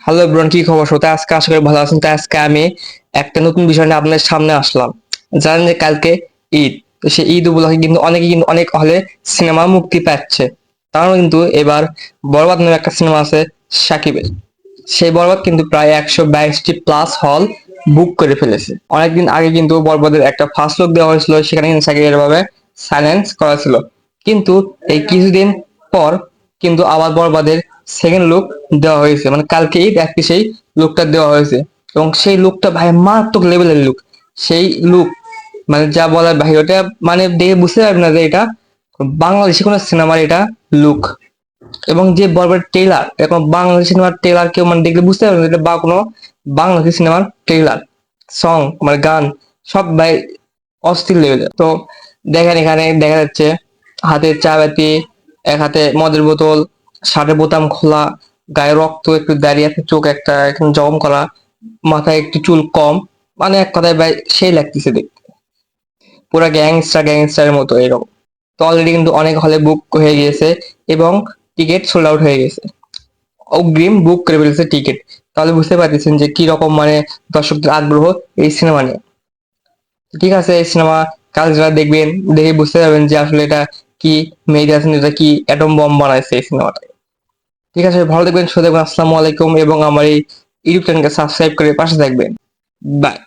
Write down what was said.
Hello everyone, কি খবর? তো আজকে আশা করি ভালো আছেন। তো আজকে আমি একটা নতুন বিষয় নিয়ে আপনাদের সামনে আসলাম। জানেন যে কালকে ঈদ, তো সেই ঈদ উপলক্ষে কিন্তু অনেকে কিন্তু অনেক হলে সিনেমা মুক্তি পাচ্ছে। তারও কিন্তু এবার বরবাদ নামে একটা সিনেমা আছে সাকিবের। সেই বরবাদ কিন্তু প্রায় 122টি প্লাস হল বুক করে ফেলেছে। অনেকদিন আগে কিন্তু বরবাদের একটা ফার্স্ট লুক দেওয়া হয়েছিল, সেখানে কিন্তু সাকিবের ভাবে সাইলেন্স করা ছিল। কিন্তু এই কিছুদিন পর কিন্তু আবার বরবাদের সেকেন্ড লুক দেওয়া হয়েছে, মানে কালকেই একটি সেই লুকটা দেওয়া হয়েছে। এবং সেই লুকটা ভাই মারাত্মক লেভেলের লুক। সেই লুক মানে যা বলার ভাই, ওটা মানে দেখে বুঝতে পারবে না যে এটা বাংলাদেশি কোনো সিনেমার এটা লুক। এবং যে বরবাদের ট্রেলার, এখন বাংলাদেশি সিনেমার ট্রেলার কেউ মানে দেখলে বুঝতে পারবে না এটা বা কোনো বাংলাদেশি সিনেমার ট্রেলার। সং মানে গান সব ভাই অস্থির লেভেলের। তো দেখেন, এখানে দেখা যাচ্ছে হাতে চা বাতি, এক হাতে মদের বোতল, শার্টের বোতাম খোলা, গায়ে রক্ত একটু দাঁড়িয়ে আছে, চোখ একটা একদম জখম করা, মাথায় একটু চুল কম, মানে এক কথায় ভাই সেই লাগতেছে দেখতে, পুরা গ্যাংস্টারের মতো এরকম। তো অলরেডি কিন্তু অনেক হলে বুক হয়ে গিয়েছে এবং টিকিট সোল্ড আউট হয়ে গেছে। অগ্রিম বুক করে ফেলেছে টিকিট। তাহলে বুঝতে পারতেছেন যে কি রকম মানে দর্শকদের আগ্রহ এই সিনেমা নিয়ে। ঠিক আছে, এই সিনেমা কাল যারা দেখবেন, দেখে বুঝতে পারবেন যে আসলে এটা কি মেহেদী হাসান এটা কি অ্যাটম বম্ব বানাইছে এই সিনেমাটা। ঠিক আছে, ভালো দেখবেন, সুস্থ থাকবেন। আসসালামু আলাইকুম এবং আমার এই ইউটিউব চ্যানেলকে সাবস্ক্রাইব করে পাশে থাকবেন। বাই।